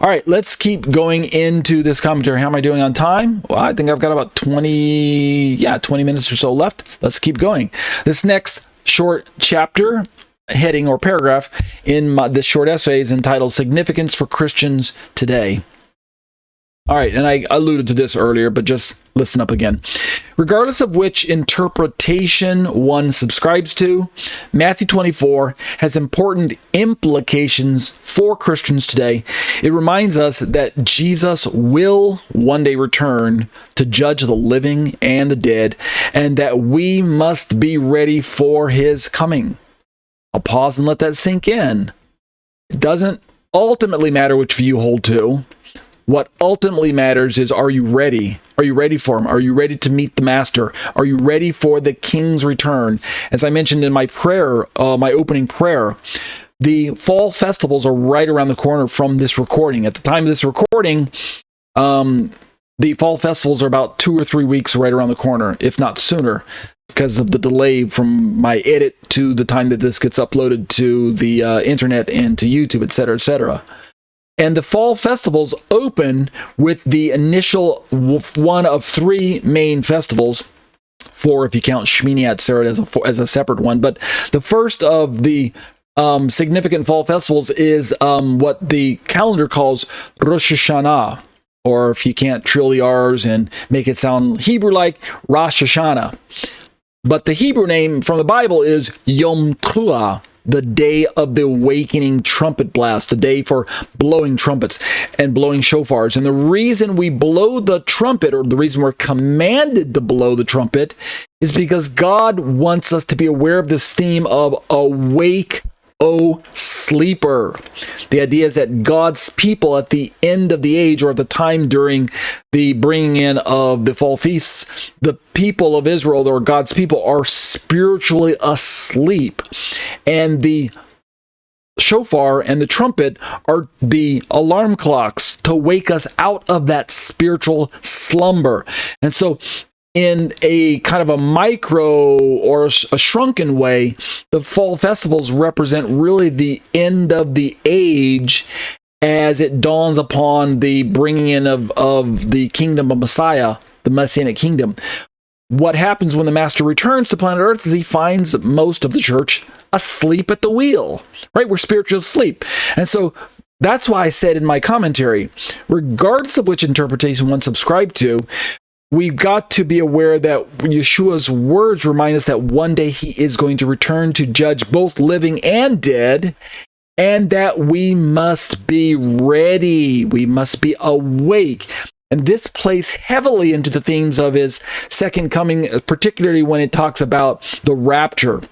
All right, let's keep going into this commentary. How am I doing on time? Well, I think I've got about 20 minutes or so left. Let's keep going. This next short chapter, heading or paragraph in this short essay is entitled Significance for Christians Today. All right, and I alluded to this earlier, but just listen up again. Regardless of which interpretation one subscribes to, Matthew 24 has important implications for Christians today. It reminds us that Jesus will one day return to judge the living and the dead, and that we must be ready for his coming. I'll pause and let that sink in. It doesn't ultimately matter which view you hold to. What ultimately matters is, are you ready? Are you ready for him? Are you ready to meet the master? Are you ready for the king's return? As I mentioned in my prayer, my opening prayer, the fall festivals are right around the corner from this recording. At the time of this recording, the fall festivals are about 2 or 3 weeks right around the corner, if not sooner, because of the delay from my edit to the time that this gets uploaded to the internet and to YouTube, etc., etc. And the fall festivals open with the initial one of 3 main festivals, 4 if you count Shmini Atzeret as a separate one. But the first of the significant fall festivals is what the calendar calls Rosh Hashanah, or if you can't trill the R's and make it sound Hebrew-like, Rosh Hashanah. But the Hebrew name from the Bible is Yom Teruah, the day of the awakening trumpet blast, the day for blowing trumpets and blowing shofars. And the reason we blow the trumpet, or the reason we're commanded to blow the trumpet, is because God wants us to be aware of this theme of awake, O sleeper. The idea is that God's people at the end of the age, or at the time during the bringing in of the fall feasts, the people of Israel, or God's people, are spiritually asleep. And the shofar and the trumpet are the alarm clocks to wake us out of that spiritual slumber. And so in a kind of a micro or a shrunken way, the fall festivals represent really the end of the age as it dawns upon the bringing in of the kingdom of Messiah, the Messianic kingdom. What happens when the Master returns to planet Earth is he finds most of the church asleep at the wheel, right? We're spiritually asleep. And so that's why I said in my commentary, regardless of which interpretation one subscribed to, we've got to be aware that Yeshua's words remind us that one day he is going to return to judge both living and dead, and that we must be ready. We must be awake. And this plays heavily into the themes of his second coming, particularly when it talks about the rapture.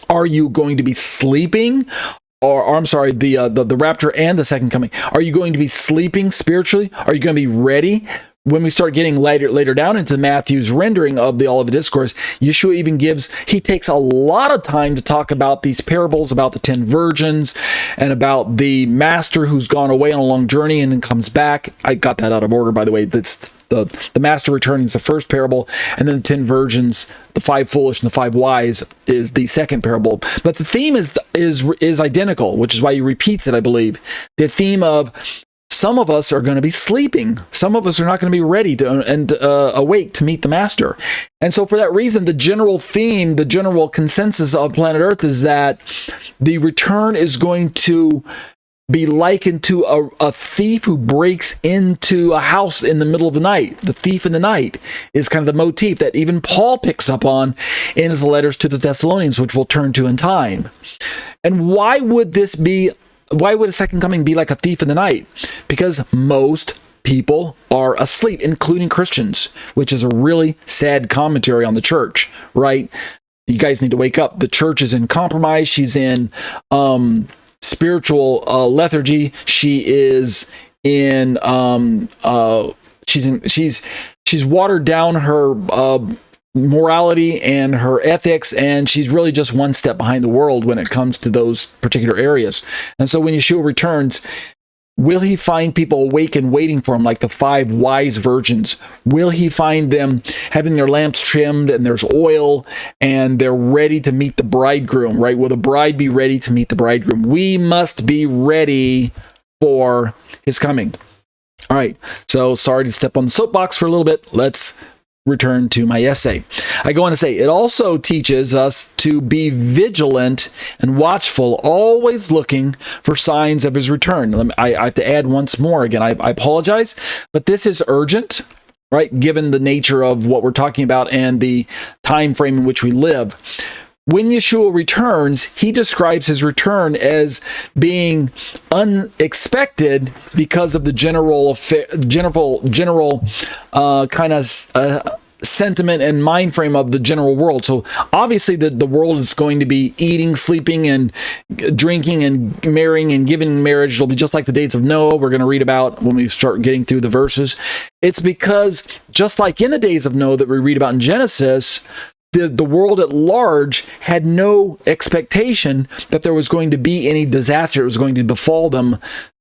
Are you going to be sleeping? Or I'm sorry, the rapture and the second coming. Are you going to be sleeping spiritually? Are you going to be ready? When we start getting later down into Matthew's rendering of the Olivet Discourse, Yeshua even takes a lot of time to talk about these parables about the 10 virgins and about the master who's gone away on a long journey and then comes back. I got that out of order, by the way. That's the master returning is the first parable, and then the 10 virgins, the 5 foolish and the 5 wise, is the second parable. But the theme is identical, which is why he repeats it, I believe. The theme of some of us are going to be sleeping. Some of us are not going to be ready and awake to meet the Master. And so for that reason, the general theme, the general consensus of planet Earth is that the return is going to be likened to a thief who breaks into a house in the middle of the night. The thief in the night is kind of the motif that even Paul picks up on in his letters to the Thessalonians, which we'll turn to in time. And why would a second coming be like a thief in the night? Because most people are asleep, including Christians, which is a really sad commentary on the church, right? You guys need to wake up. The church is in compromise. She's in spiritual lethargy. She is in she's watered down her morality and her ethics, and she's really just one step behind the world when it comes to those particular areas. And so when Yeshua returns, will he find people awake and waiting for him like the 5 wise virgins? Will he find them having their lamps trimmed and there's oil and they're ready to meet the bridegroom, right? Will the bride be ready to meet the bridegroom? We must be ready for his coming. All right, so sorry to step on the soapbox for a little bit. Let's return to my essay. I go on to say, it also teaches us to be vigilant and watchful, always looking for signs of his return. I have to add once more again, I apologize, but this is urgent, right? Given the nature of what we're talking about and the time frame in which we live. When Yeshua returns, he describes his return as being unexpected because of the general kind of sentiment and mind frame of the general world. So obviously the world is going to be eating, sleeping, and drinking, and marrying, and giving in marriage. It'll be just like the days of Noah we're going to read about when we start getting through the verses. It's because just like in the days of Noah that we read about in Genesis, the world at large had no expectation that there was going to be any disaster. It was going to befall them,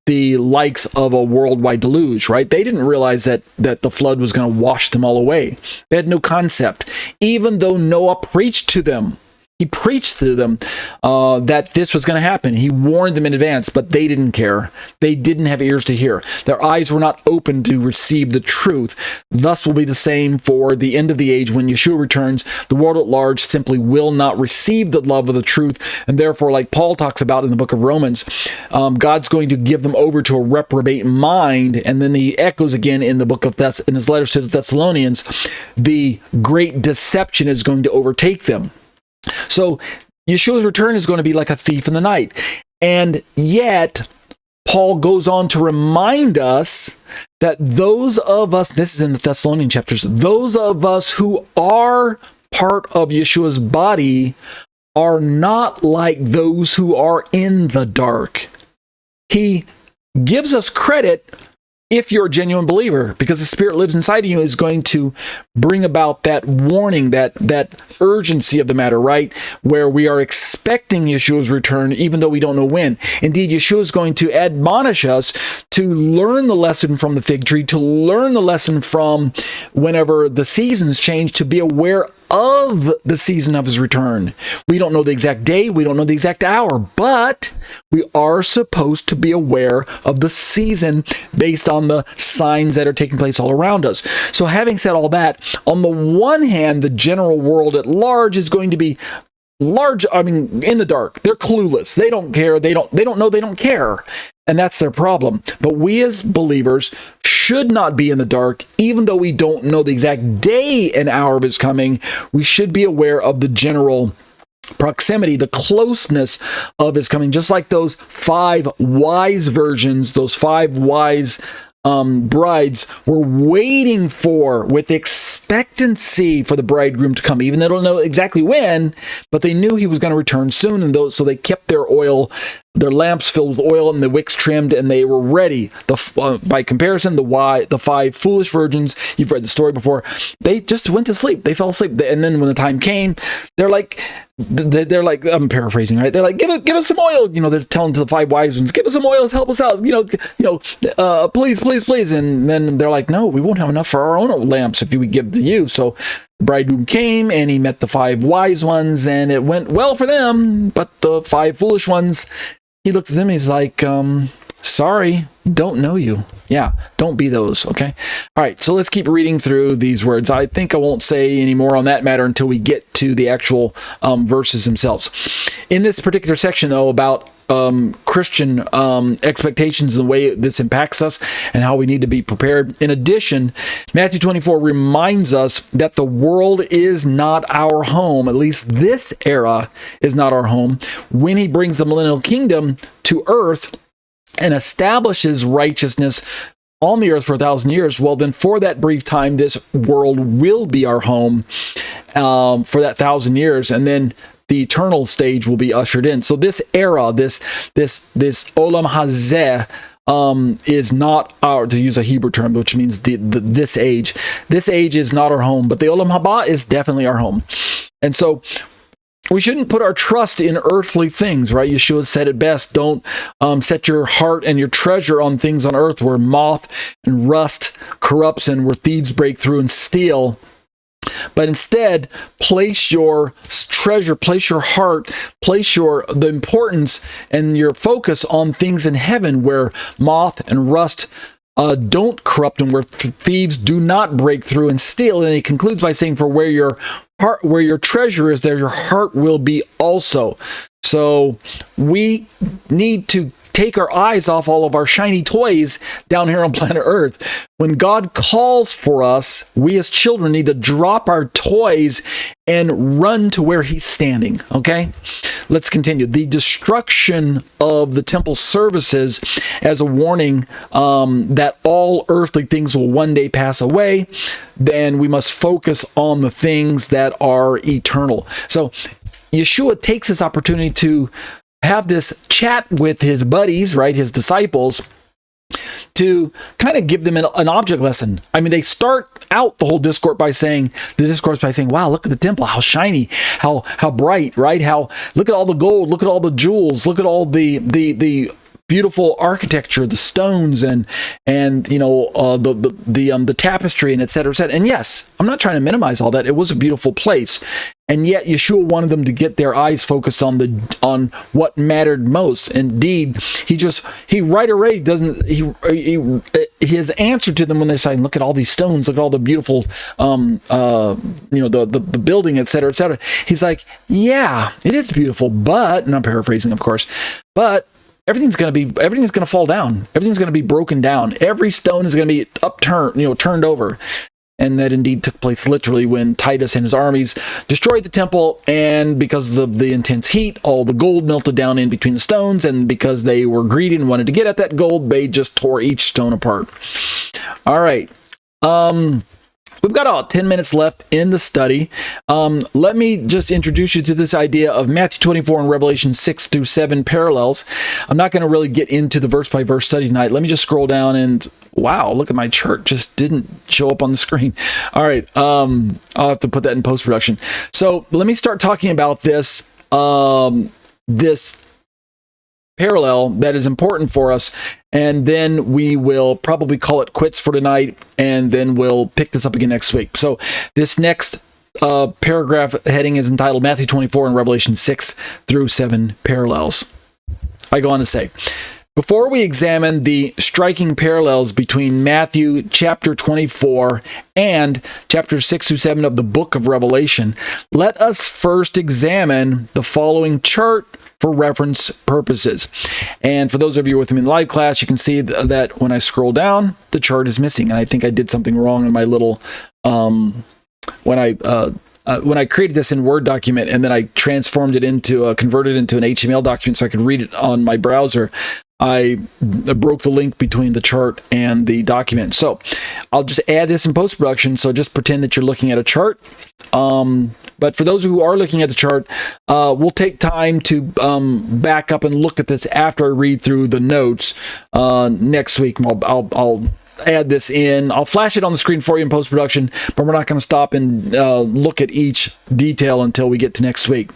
the likes of a worldwide deluge, right? They didn't realize that the flood was going to wash them all away. They had no concept. Even though Noah preached to them, he preached to them that this was going to happen. He warned them in advance, but they didn't care. They didn't have ears to hear. Their eyes were not open to receive the truth. Thus will be the same for the end of the age when Yeshua returns. The world at large simply will not receive the love of the truth, and therefore, like Paul talks about in the book of Romans, God's going to give them over to a reprobate mind. And then he echoes again in the book of in his letters to the Thessalonians, the great deception is going to overtake them. So Yeshua's return is going to be like a thief in the night. And yet, Paul goes on to remind us that those of us, this is in the Thessalonian chapters, those of us who are part of Yeshua's body are not like those who are in the dark. He gives us credit if you're a genuine believer, because the Spirit lives inside of you, is going to bring about that warning, that urgency of the matter, right? Where we are expecting Yeshua's return, even though we don't know when. Indeed, Yeshua is going to admonish us to learn the lesson from the fig tree, to learn the lesson from whenever the seasons change, to be aware of the season of his return. We don't know the exact day, we don't know the exact hour, but we are supposed to be aware of the season based on the signs that are taking place all around us. So having said all that, on the one hand, the general world at large is going to be in the dark. They're clueless. They don't care. They don't know. They don't care. And that's their problem. But we as believers should not be in the dark, even though we don't know the exact day and hour of his coming. We should be aware of the general proximity, the closeness of his coming, just like those 5 wise virgins, those 5 wise brides were waiting with expectancy for the bridegroom to come. Even they don't know exactly when, but they knew he was going to return soon, and so they kept their lamps filled with oil and the wicks trimmed, and they were ready. By comparison, the 5 foolish virgins, you've read the story before, they just went to sleep. They fell asleep, and then when the time came, they're like, I'm paraphrasing, right? They're like, give us some oil. They're telling to the 5 wise ones, give us some oil to help us out. Please. And then they're like, no, we won't have enough for our own lamps if we give to you. So the bridegroom came and he met the 5 wise ones, and it went well for them. But the 5 foolish ones, he looked at them, he's like, sorry, don't know you. Yeah, don't be those, okay? All right, so let's keep reading through these words. I think I won't say any more on that matter until we get to the actual verses themselves. In this particular section, though, about Christian expectations and the way this impacts us and how we need to be prepared. In addition, Matthew 24 reminds us that the world is not our home. At least this era is not our home. When he brings the millennial kingdom to earth and establishes righteousness on the earth for 1,000 years, well, then for that brief time, this world will be our home for that 1,000 years, and then the eternal stage will be ushered in. So this era, this olam hazeh, is not our, to use a Hebrew term, which means this age. This age is not our home, but the olam haba is definitely our home. And so we shouldn't put our trust in earthly things, right? Yeshua said it best. Don't set your heart and your treasure on things on earth where moth and rust corrupts and where thieves break through and steal. but instead place your treasure, place your heart, place the importance and your focus on things in heaven where moth and rust don't corrupt and where thieves do not break through and steal. And he concludes by saying, for where your heart, where your treasure is, there your heart will be also. So we need to take our eyes off all of our shiny toys down here on planet Earth. When God calls for us, we as children need to drop our toys and run to where he's standing. Okay? Let's continue. The destruction of the temple services as a warning that all earthly things will one day pass away. Then we must focus on the things that are eternal. So Yeshua takes this opportunity to have this chat with his buddies, right, his disciples, to kind of give them an object lesson. I mean, they start out the whole discourse by saying, wow, look at the temple, how shiny, how bright, right? Look at all the gold, look at all the jewels, look at all the beautiful architecture, the stones, and the tapestry, and et cetera, et cetera. And yes, I'm not trying to minimize all that. It was a beautiful place. And yet Yeshua wanted them to get their eyes focused on what mattered most. Indeed, he right away doesn't, his answer to them when they're saying, look at all these stones, look at all the beautiful, the building, et cetera, et cetera. He's like, yeah, it is beautiful, but, and I'm paraphrasing, of course, but everything's going to fall down. Everything's going to be broken down. Every stone is going to be turned over. And that indeed took place literally when Titus and his armies destroyed the temple, and because of the intense heat, all the gold melted down in between the stones, and because they were greedy and wanted to get at that gold, they just tore each stone apart. All right. We've got about 10 minutes left in the study. Let me just introduce you to this idea of Matthew 24 and Revelation 6 through 7 parallels. I'm not going to really get into the verse-by-verse study tonight. Let me just scroll down and, wow, look at my chart. Just didn't show up on the screen. All right, I'll have to put that in post-production. So let me start talking about this parallel that is important for us, and then we will probably call it quits for tonight, and then we'll pick this up again next week. So this next paragraph heading is entitled Matthew 24 and Revelation 6 through 7 parallels. I go on to say, before we examine the striking parallels between Matthew chapter 24 and chapters 6 through 7 of the book of Revelation, let us first examine the following chart for reference purposes. And for those of you with me in the live class, you can see that when I scroll down, the chart is missing. And I think I did something wrong in my little, when I created this in Word document and then I transformed it into, converted it into an HTML document so I could read it on my browser, I broke the link between the chart and the document. So I'll just add this in post-production, so just pretend that you're looking at a chart. But for those who are looking at the chart, we'll take time to back up and look at this after I read through the notes next week. I'll add this in. I'll flash it on the screen for you in post-production, but we're not going to stop and look at each detail until we get to next week.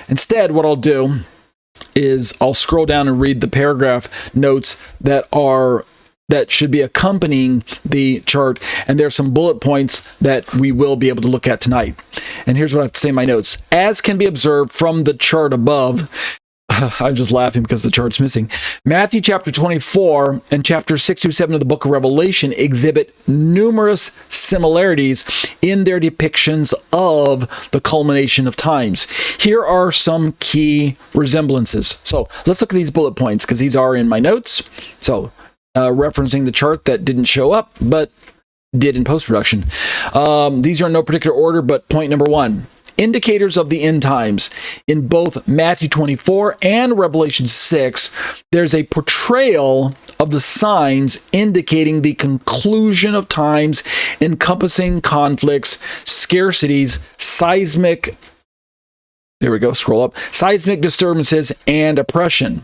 Instead, what I'll do is I'll scroll down and read the paragraph notes that should be accompanying the chart, and there's some bullet points that we will be able to look at tonight. And here's what I have to say in my notes. As can be observed from the chart above, I'm just laughing because the chart's missing. Matthew chapter 24 and chapter 6 through 7 of the book of Revelation exhibit numerous similarities in their depictions of the culmination of times. Here are some key resemblances. So let's look at these bullet points because these are in my notes. So referencing the chart that didn't show up, but did in post-production. These are in no particular order, but point number 1. Indicators of the end times. In both Matthew 24 and Revelation 6, there's a portrayal of the signs indicating the conclusion of times, encompassing conflicts, scarcities, seismic disturbances, and oppression.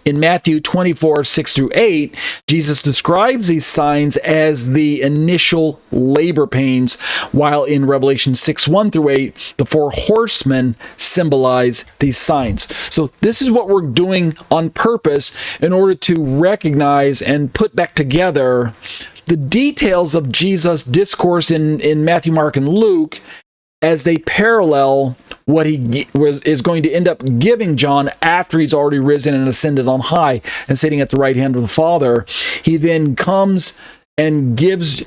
In Matthew 24, 6 through 8, Jesus describes these signs as the initial labor pains, while in Revelation 6, 1 through 8, the 4 horsemen symbolize these signs. So this is what we're doing on purpose in order to recognize and put back together the details of Jesus' discourse in Matthew, Mark, and Luke, as they parallel what is going to end up giving John after he's already risen and ascended on high and sitting at the right hand of the Father. He then comes and gives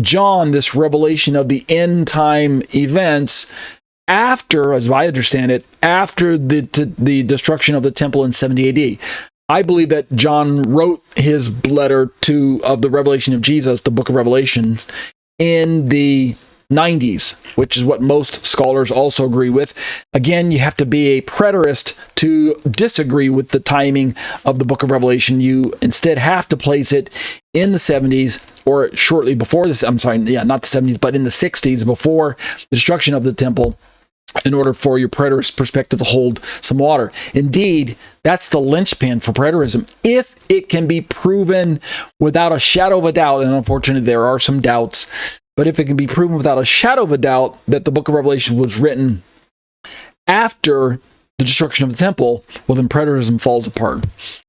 John this revelation of the end time events after, as I understand it, after the destruction of the temple in 70 AD. I believe that John wrote his letter of the revelation of Jesus, the book of Revelations, in the 90s, which is what most scholars also agree with. Again, you have to be a preterist to disagree with the timing of the book of Revelation. You instead have to place it in the 70s or shortly before this. I'm sorry, not the 70s, but in the 60s, before the destruction of the temple, in order for your preterist perspective to hold some water. Indeed, that's the linchpin for preterism. If it can be proven without a shadow of a doubt, and unfortunately there are some doubts, but if it can be proven without a shadow of a doubt that the book of Revelation was written after the destruction of the temple, well, then preterism falls apart.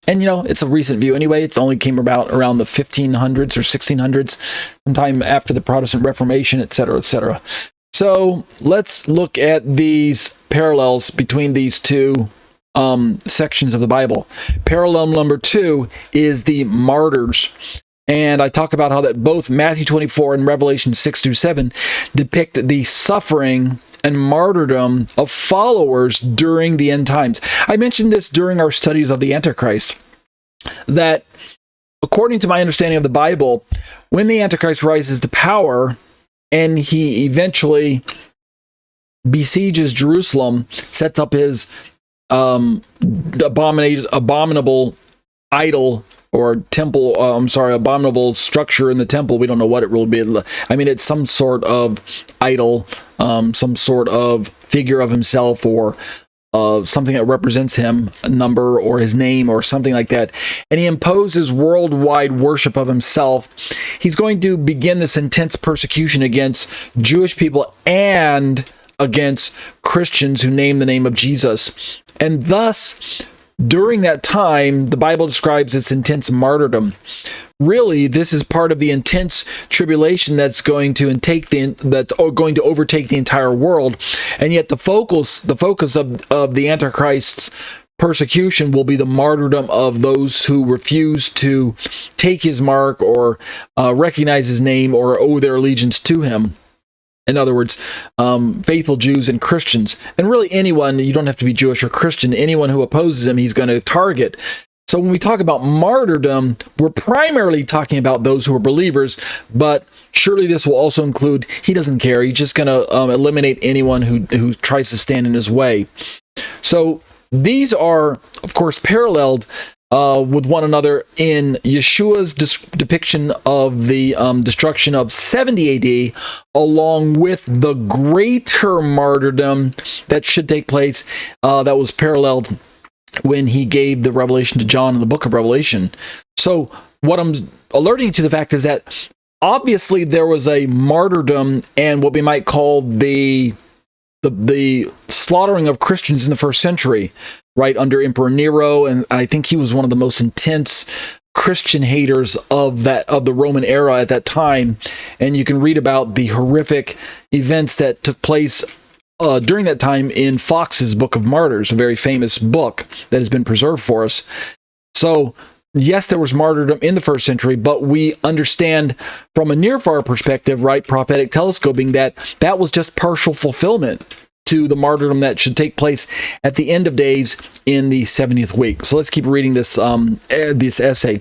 And, it's a recent view anyway. It only came about around the 1500s or 1600s, sometime after the Protestant Reformation, etc., etc. So let's look at these parallels between these two sections of the Bible. Parallel number 2 is the martyrs. And I talk about how that both Matthew 24 and Revelation 6-7 depict the suffering and martyrdom of followers during the end times. I mentioned this during our studies of the Antichrist, that according to my understanding of the Bible, when the Antichrist rises to power and he eventually besieges Jerusalem, sets up his abominable idol or temple, abominable structure in the temple. We don't know what it will be. I mean, it's some sort of idol, some sort of figure of himself, or something that represents him, a number or his name or something like that. And he imposes worldwide worship of himself. He's going to begin this intense persecution against Jewish people and against Christians who name the name of Jesus. And thus, during that time, the Bible describes this intense martyrdom. Really, this is part of the intense tribulation that's going to overtake the entire world. And yet the focus of the Antichrist's persecution will be the martyrdom of those who refuse to take his mark or recognize his name or owe their allegiance to him. In other words, faithful Jews and Christians. And really anyone, you don't have to be Jewish or Christian, anyone who opposes him, he's going to target. So when we talk about martyrdom, we're primarily talking about those who are believers, but surely this will also include, he doesn't care, he's just going to eliminate anyone who tries to stand in his way. So these are, of course, paralleled with one another in Yeshua's depiction of the destruction of 70 AD, along with the greater martyrdom that should take place, that was paralleled when he gave the revelation to John in the book of Revelation. So what I'm alerting you to the fact is that obviously there was a martyrdom and what we might call the slaughtering of Christians in the first century, right, under Emperor Nero, and I think he was one of the most intense Christian haters of the Roman era at that time. And you can read about the horrific events that took place during that time in Fox's Book of Martyrs, a very famous book that has been preserved for us. So yes, there was martyrdom in the first century, but we understand from a near-far perspective, right, prophetic telescoping, that was just partial fulfillment to the martyrdom that should take place at the end of days in the 70th week. So let's keep reading this essay.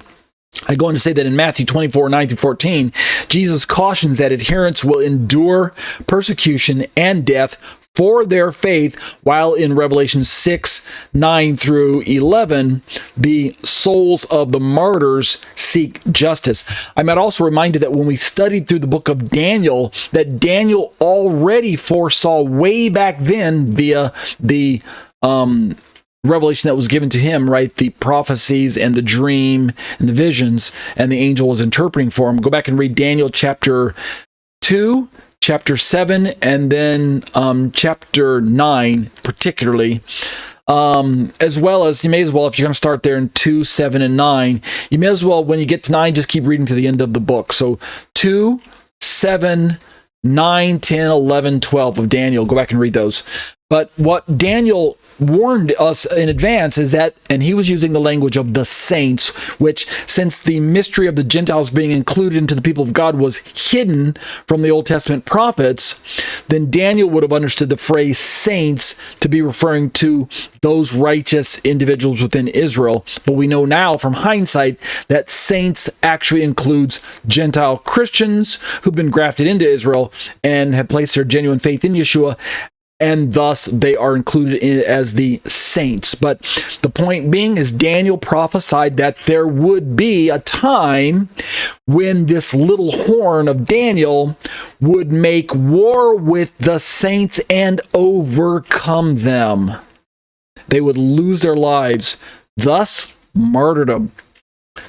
I go on to say that in Matthew 24, 9-14, Jesus cautions that adherents will endure persecution and death for their faith, while in Revelation 6, 9-11, the souls of the martyrs seek justice. I might also remind you that when we studied through the book of Daniel, that Daniel already foresaw way back then via the revelation that was given to him, right? The prophecies and the dream and the visions, and the angel was interpreting for him. Go back and read Daniel chapter 2, chapter 7, and then chapter 9 particularly. As well as, you may as well, if you're going to start there in 2, 7, and 9, you may as well, when you get to 9, just keep reading to the end of the book. So 2, 7, 9, 10, 11, 12 of Daniel. Go back and read those. But what Daniel warned us in advance is that, and he was using the language of the saints, which, since the mystery of the Gentiles being included into the people of God was hidden from the Old Testament prophets, then Daniel would have understood the phrase saints to be referring to those righteous individuals within Israel. But we know now from hindsight that saints actually includes Gentile Christians who've been grafted into Israel and have placed their genuine faith in Yeshua, and thus they are included in as the saints. But the point being is Daniel prophesied that there would be a time when this little horn of Daniel would make war with the saints and overcome them. They would lose their lives, thus martyrdom.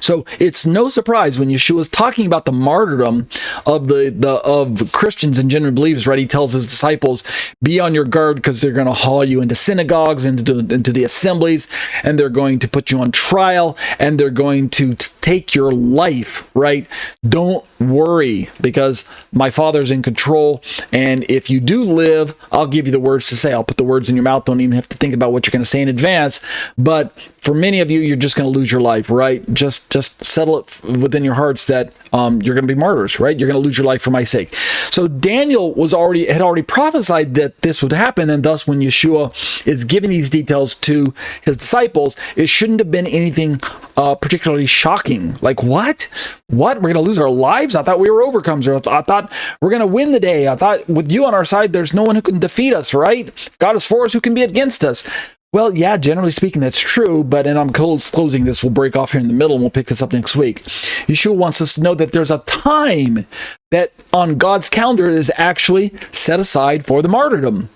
So it's no surprise when Yeshua is talking about the martyrdom of of Christians and genuine believers, right? He tells his disciples, be on your guard because they're going to haul you into synagogues, into the assemblies, and they're going to put you on trial, and they're going to take your life, right? Don't worry, because my Father's in control, and if you do live, I'll give you the words to say. I'll put the words in your mouth. Don't even have to think about what you're going to say in advance. But for many of you, you're just going to lose your life, right? Just settle it within your hearts that you're going to be martyrs, right? You're going to lose your life for my sake. So Daniel had already prophesied that this would happen, and thus when Yeshua is giving these details to his disciples, it shouldn't have been anything particularly shocking. Like, what? We're going to lose our lives? I thought we were overcomers. I thought we're going to win the day. I thought with you on our side, there's no one who can defeat us, right? If God is for us, who can be against us? Well, yeah, generally speaking, that's true, but, and I'm closing this, we'll break off here in the middle, and we'll pick this up next week. Yeshua wants us to know that there's a time that on God's calendar is actually set aside for the martyrdom.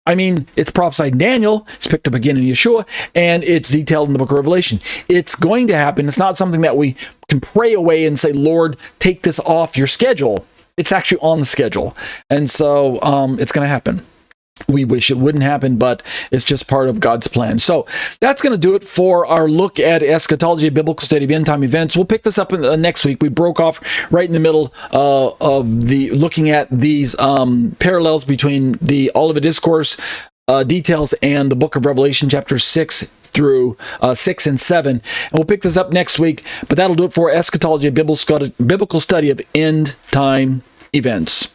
I mean, it's prophesied in Daniel, it's picked up again in Yeshua, and it's detailed in the book of Revelation. It's going to happen. It's not something that we can pray away and say, Lord, take this off your schedule. It's actually on the schedule. And so it's going to happen. We wish it wouldn't happen, but it's just part of God's plan. So that's going to do it for our look at eschatology, a biblical study of end-time events. We'll pick this up next week. We broke off right in the middle of looking at these parallels between the Olivet Discourse details and the book of Revelation, chapters 6 through 6 and 7. And we'll pick this up next week, but that'll do it for eschatology, a biblical study of end-time events.